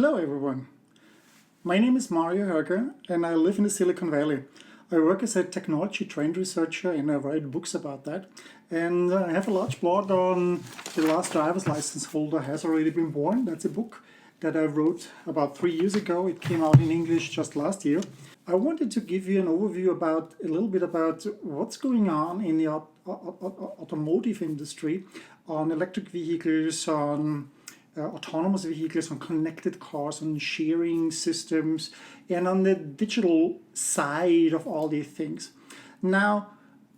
Hello everyone, my name is Mario Herger and I live in the Silicon Valley. I work as a technology trend researcher and I write books about that. And I have a large blog on The Last Driver's License Holder Has Already Been Born. That's a book that I wrote about 3 years ago. It came out in English just last year. I wanted to give you an overview about a little bit about what's going on in the automotive industry, on electric vehicles, on autonomous vehicles, on connected cars, on sharing systems, and on the digital side of all these things. Now,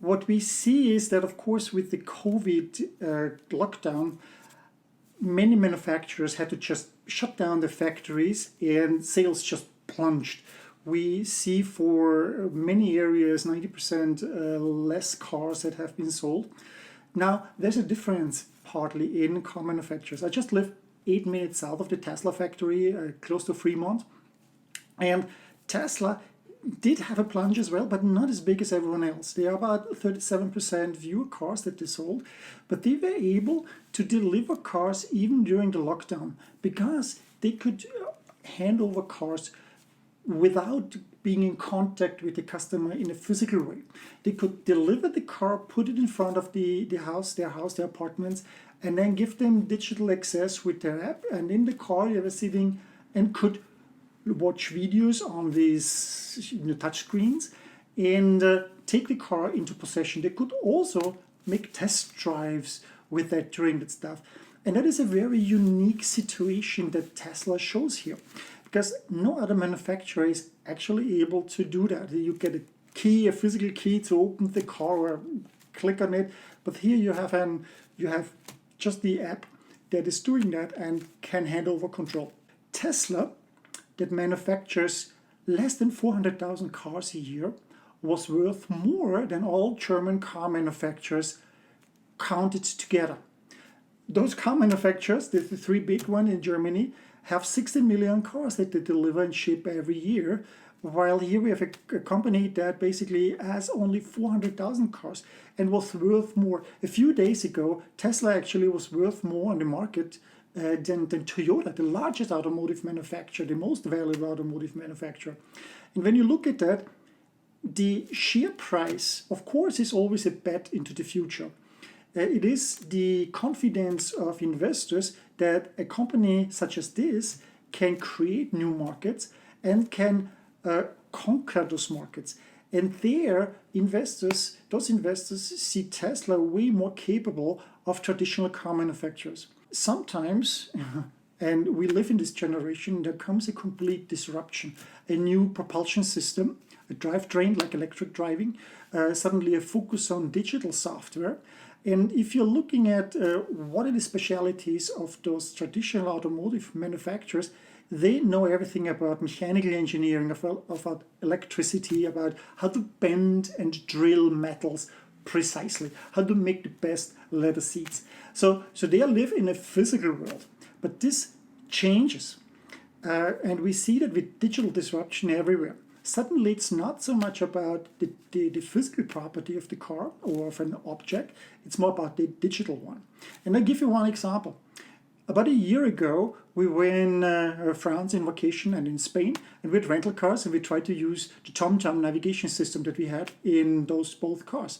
what we see is that, of course, with the COVID lockdown, many manufacturers had to just shut down the factories and sales just plunged. We see for many areas 90% less cars that have been sold. Now, there's a difference partly in car manufacturers. I just live 8 minutes south of the Tesla factory, close to Fremont. And Tesla did have a plunge as well, but not as big as everyone else. They are about 37% fewer cars that they sold, but they were able to deliver cars even during the lockdown because they could hand over cars without being in contact with the customer in a physical way. They could deliver the car, put it in front of their house, their apartments, and then give them digital access with their app. And in the car, they were sitting and could watch videos on these touch screens and take the car into possession. They could also make test drives with that during that stuff. And that is a very unique situation that Tesla shows here, because no other manufacturer is actually able to do that. You get a key, a physical key to open the car or click on it, but here you have just the app that is doing that and can hand over control. Tesla, that manufactures less than 400,000 cars a year, was worth more than all German car manufacturers counted together. Those car manufacturers, the three big ones in Germany, have 16 million cars that they deliver and ship every year, while here we have a company that basically has only 400,000 cars and was worth more. A few days ago, Tesla actually was worth more on the market than Toyota, the largest automotive manufacturer, the most valuable automotive manufacturer. And when you look at that, the share price, of course, is always a bet into the future. It is the confidence of investors that a company such as this can create new markets and can conquer those markets. And those investors see Tesla way more capable of traditional car manufacturers. Sometimes, and we live in this generation, there comes a complete disruption, a new propulsion system, a drivetrain like electric driving, suddenly a focus on digital software. And if you're looking at what are the specialities of those traditional automotive manufacturers, they know everything about mechanical engineering, about electricity, about how to bend and drill metals precisely, how to make the best leather seats. So they live in a physical world, but this changes. And we see that with digital disruption everywhere. Suddenly it's not so much about the physical property of the car or of an object, it's more about the digital one. And I'll give you one example. About a year ago, we were in France in vacation and in Spain, and we had rental cars and we tried to use the TomTom navigation system that we had in those both cars.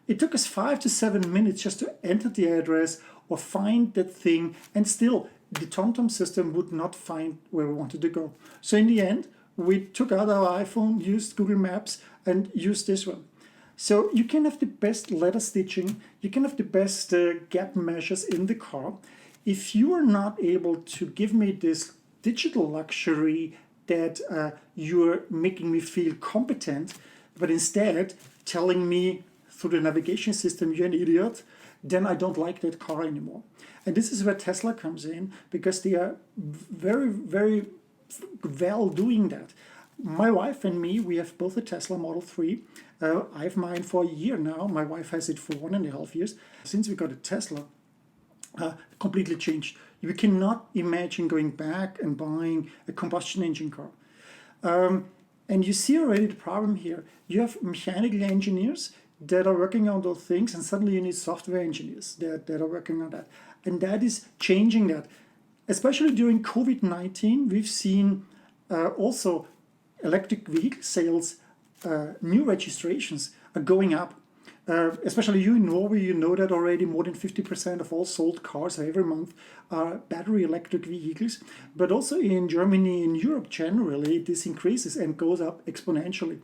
It took us 5 to 7 minutes just to enter the address or find that thing, and still the TomTom system would not find where we wanted to go. So in the end, we took out our iPhone, used Google Maps, and used this one. So you can have the best leather stitching, you can have the best gap measures in the car. If you are not able to give me this digital luxury that you're making me feel competent, but instead telling me through the navigation system you're an idiot, then I don't like that car anymore. And this is where Tesla comes in, because they are very, very well doing that. My wife and me, we have both a Tesla Model 3. I have mine for a year now. My wife has it for 1.5 years. Since we got a Tesla, completely changed. You cannot imagine going back and buying a combustion engine car. And you see already the problem here. You have mechanical engineers that are working on those things, and suddenly you need software engineers that are working on that. And that is changing that. Especially during COVID-19, we've seen also electric vehicle sales, new registrations are going up. Especially you in Norway, you know that already more than 50% of all sold cars every month are battery electric vehicles. But also in Germany, in Europe generally, this increases and goes up exponentially.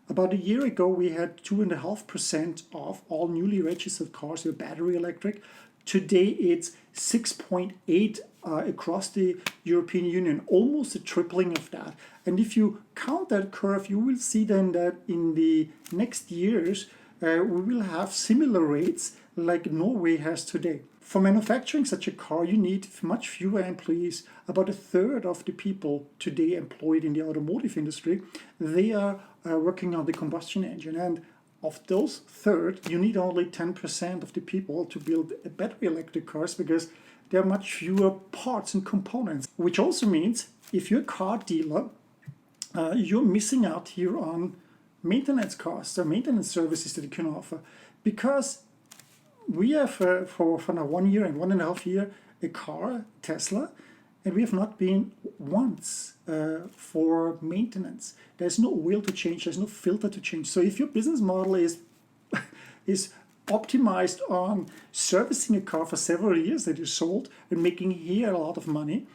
About a year ago, we had 2.5% of all newly registered cars were battery electric. Today, it's 6.8 across the European Union, almost a tripling of that. And if you count that curve, you will see then that in the next years, we will have similar rates like Norway has today. For manufacturing such a car, you need much fewer employees. About a third of the people today employed in the automotive industry, they are working on the combustion engine. And of those third, you need only 10% of the people to build battery electric cars because there are much fewer parts and components. Which also means if you're a car dealer, you're missing out here on maintenance costs or maintenance services that you can offer, because we have for now 1 year and 1.5 years a car, Tesla, and we have not been once for maintenance. There's no oil to change, there's no filter to change. So if your business model is optimized on servicing a car for several years that you sold and making here a lot of money,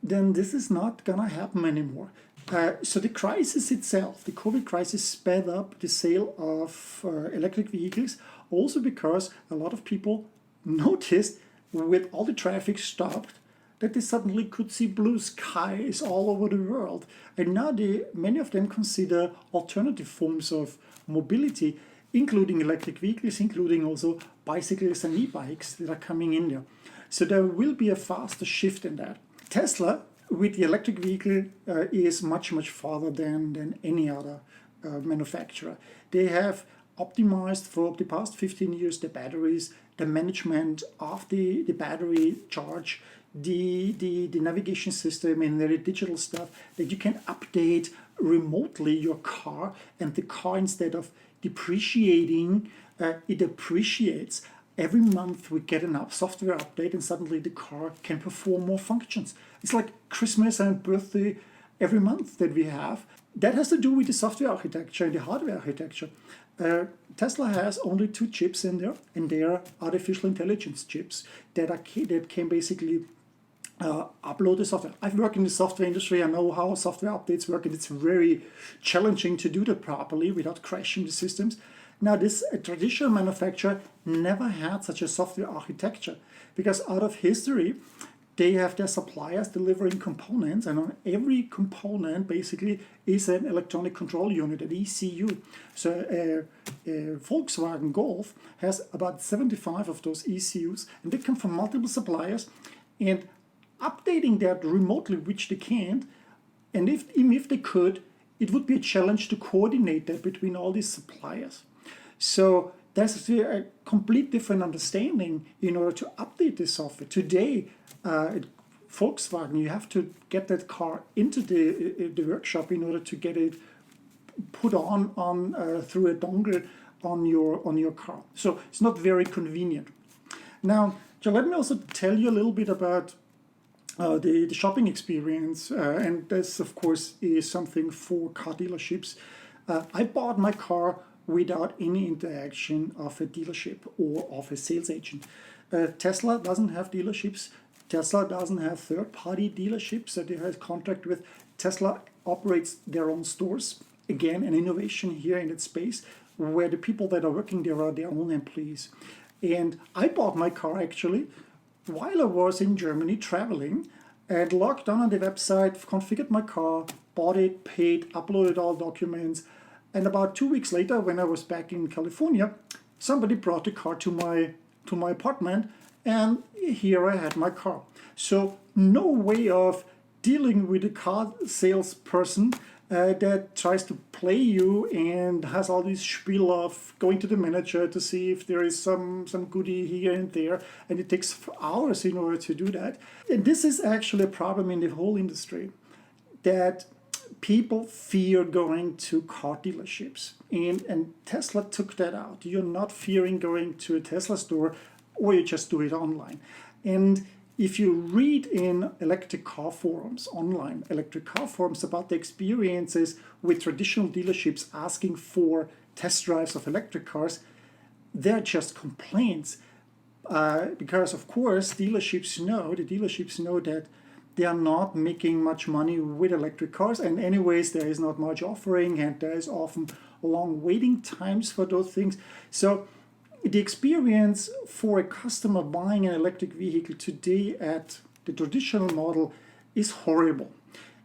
then this is not gonna happen anymore. So the crisis itself, the COVID crisis, sped up the sale of electric vehicles, also because a lot of people noticed with all the traffic stopped that they suddenly could see blue skies all over the world. And now many of them consider alternative forms of mobility, including electric vehicles, including also bicycles and e-bikes that are coming in there. So there will be a faster shift in that. Tesla, with the electric vehicle, is much farther than any other manufacturer. They have optimized for the past 15 years the batteries, the management of the battery charge, the navigation system and the digital stuff that you can update remotely your car, and the car, instead of depreciating, it appreciates. Every month we get a software update and suddenly the car can perform more functions. It's like Christmas and birthday every month that we have. That has to do with the software architecture and the hardware architecture. Tesla has only 2 chips in there, and they are artificial intelligence chips that can basically upload the software. I've worked in the software industry. I know how software updates work, and it's very challenging to do that properly without crashing the systems. Now, this traditional manufacturer never had such a software architecture, because out of history, they have their suppliers delivering components, and on every component basically is an electronic control unit, an ECU. So Volkswagen Golf has about 75 of those ECUs, and they come from multiple suppliers, and updating that remotely, which they can't, and even if they could, it would be a challenge to coordinate that between all these suppliers. So there's a complete different understanding in order to update this software. Today, at Volkswagen, you have to get that car into the workshop in order to get it put on through a dongle on your car. So it's not very convenient. Now, let me also tell you a little bit about the shopping experience, and this, of course, is something for car dealerships. I bought my car without any interaction of a dealership or of a sales agent. Tesla doesn't have dealerships. Tesla doesn't have third-party dealerships that they have contract with. Tesla operates their own stores. Again, an innovation here in that space, where the people that are working there are their own employees. And I bought my car actually while I was in Germany traveling, and logged on the website, configured my car, bought it, paid, uploaded all documents, and about 2 weeks later, when I was back in California, somebody brought the car to my apartment, and here I had my car. So no way of dealing with a car salesperson that tries to play you and has all this spiel of going to the manager to see if there is some goodie here and there, and it takes hours in order to do that. And this is actually a problem in the whole industry, that people fear going to car dealerships, and Tesla took that out. You're not fearing going to a Tesla store, or you just do it online. And if you read in electric car forums, online electric car forums about the experiences with traditional dealerships asking for test drives of electric cars, they're just complaints. Because of course the dealerships know that they are not making much money with electric cars, and anyways there is not much offering, and there is often long waiting times for those things. So the experience for a customer buying an electric vehicle today at the traditional model is horrible.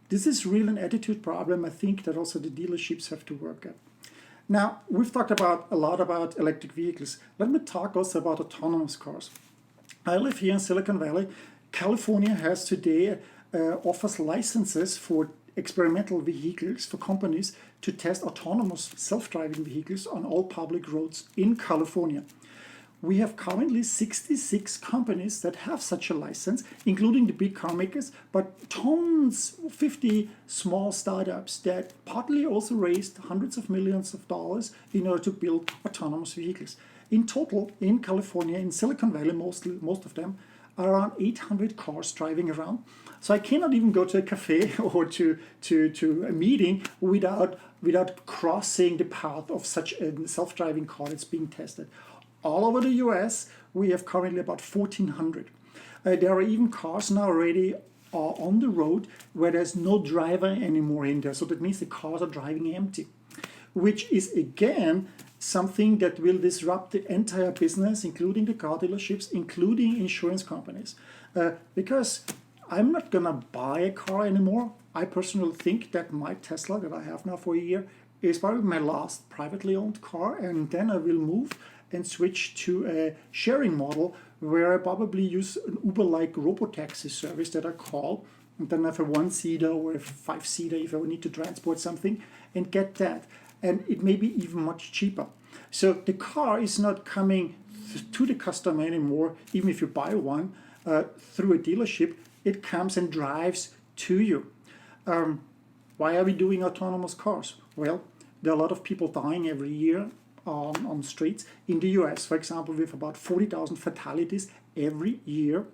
This is really an attitude problem, I think, that also the dealerships have to work at. Now, we've talked a lot about electric vehicles. Let me talk also about autonomous cars. I live here in Silicon Valley. California has today offers licenses for experimental vehicles for companies to test autonomous self-driving vehicles on all public roads in California. We have currently 66 companies that have such a license, including the big car makers, but tons, 50 small startups that partly also raised hundreds of millions of dollars in order to build autonomous vehicles. In total, in California, in Silicon Valley, most of them, are around 800 cars driving around. So I cannot even go to a cafe or to a meeting without crossing the path of such a self-driving car that's being tested. All over the US, we have currently about 1,400. There are even cars now already on the road where there's no driver anymore in there. So that means the cars are driving empty, which is again something that will disrupt the entire business, including the car dealerships, including insurance companies. Because I'm not gonna buy a car anymore. I personally think that my Tesla that I have now for a year is probably my last privately owned car, and then I will move and switch to a sharing model where I probably use an Uber-like robotaxi service that I call, and then have a one-seater or a five-seater if I need to transport something, and get that. And it may be even much cheaper. So the car is not coming to the customer anymore, even if you buy one through a dealership. It comes and drives to you. Why are we doing autonomous cars? Well, there are a lot of people dying every year on streets. In the US, for example, we have about 40,000 fatalities every year.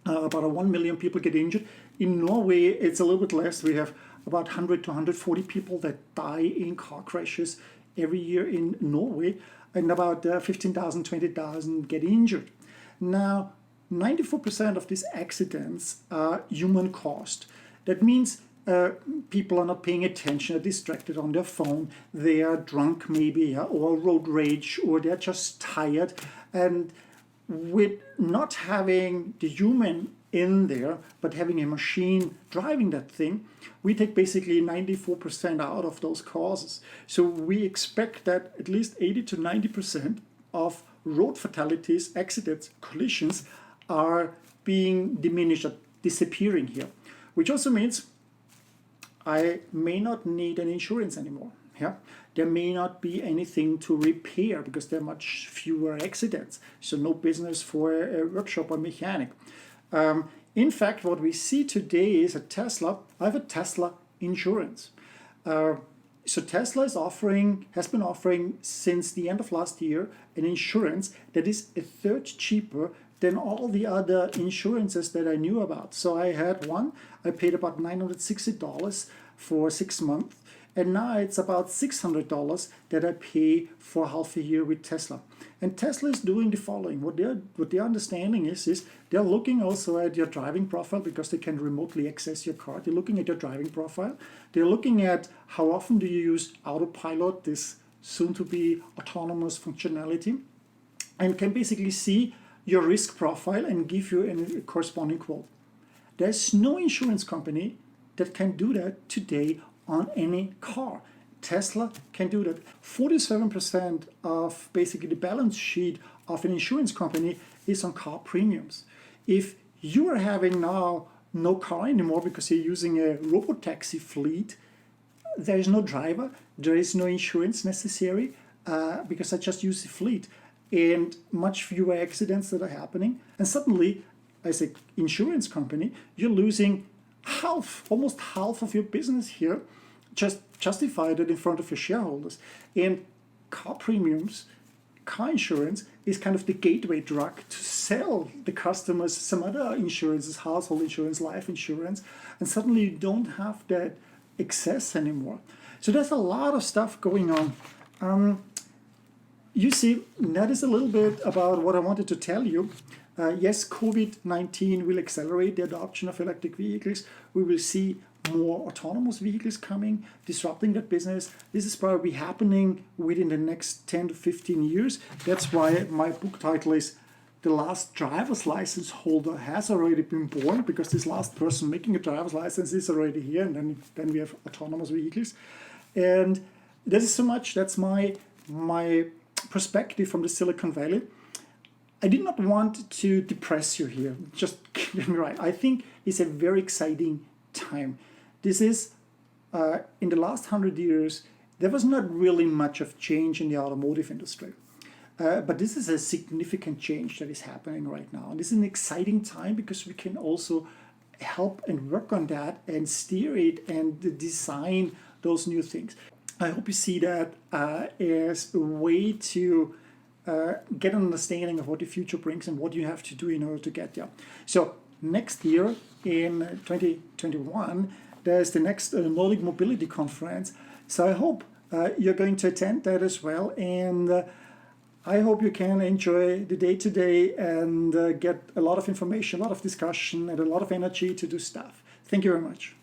About 1 million people get injured. In Norway, it's a little bit less. We have about 100 to 140 people that die in car crashes every year in Norway, and about 15,000, 20,000 get injured. Now, 94% of these accidents are human caused. That means people are not paying attention, are distracted on their phone, they are drunk maybe, or road rage, or they're just tired. And with not having the human in there, but having a machine driving that thing, we take basically 94% out of those causes. So we expect that at least 80 to 90% of road fatalities, accidents, collisions are being diminished, or disappearing here, which also means I may not need an insurance anymore. Yeah, there may not be anything to repair because there are much fewer accidents. So no business for a workshop or mechanic. In fact, what we see today is a Tesla. I have a Tesla insurance. So Tesla has been offering since the end of last year an insurance that is a third cheaper than all the other insurances that I knew about. So I had one, I paid about $960 for 6 months, and now it's about $600 that I pay for half a year with Tesla. And Tesla is doing the following. What their understanding is they're looking also at your driving profile, because they can remotely access your car. They're looking at your driving profile. They're looking at how often do you use autopilot, this soon-to-be autonomous functionality, and can basically see your risk profile and give you a corresponding quote. There's no insurance company that can do that today on any car. Tesla can do that. 47% of basically the balance sheet of an insurance company is on car premiums. If you are having now no car anymore because you're using a robotaxi fleet, there is no driver, there is no insurance necessary because I just use the fleet, and much fewer accidents that are happening. And suddenly, as an insurance company, you're losing almost half of your business here. Just justify that in front of your shareholders. And car premiums car insurance is kind of the gateway drug to sell the customers some other insurances, household insurance, life insurance, and suddenly you don't have that excess anymore. So there's a lot of stuff going on. You see, that is a little bit about what I wanted to tell you. Yes, COVID-19 will accelerate the adoption of electric vehicles. We will see more autonomous vehicles coming, disrupting that business. This is probably happening within the next 10 to 15 years. That's why my book title is The Last Driver's License Holder Has Already Been Born, because this last person making a driver's license is already here, and then we have autonomous vehicles. And that is so much, that's my perspective from the Silicon Valley. I did not want to depress you here, just get me right. I think it's a very exciting time. This is, in the last 100 years, there was not really much of change in the automotive industry. But this is a significant change that is happening right now. And this is an exciting time because we can also help and work on that and steer it and design those new things. I hope you see that as a way to get an understanding of what the future brings and what you have to do in order to get there. So next year in 2021, there's the next Nordic Mobility Conference. So I hope you're going to attend that as well. And I hope you can enjoy the day today and get a lot of information, a lot of discussion, and a lot of energy to do stuff. Thank you very much.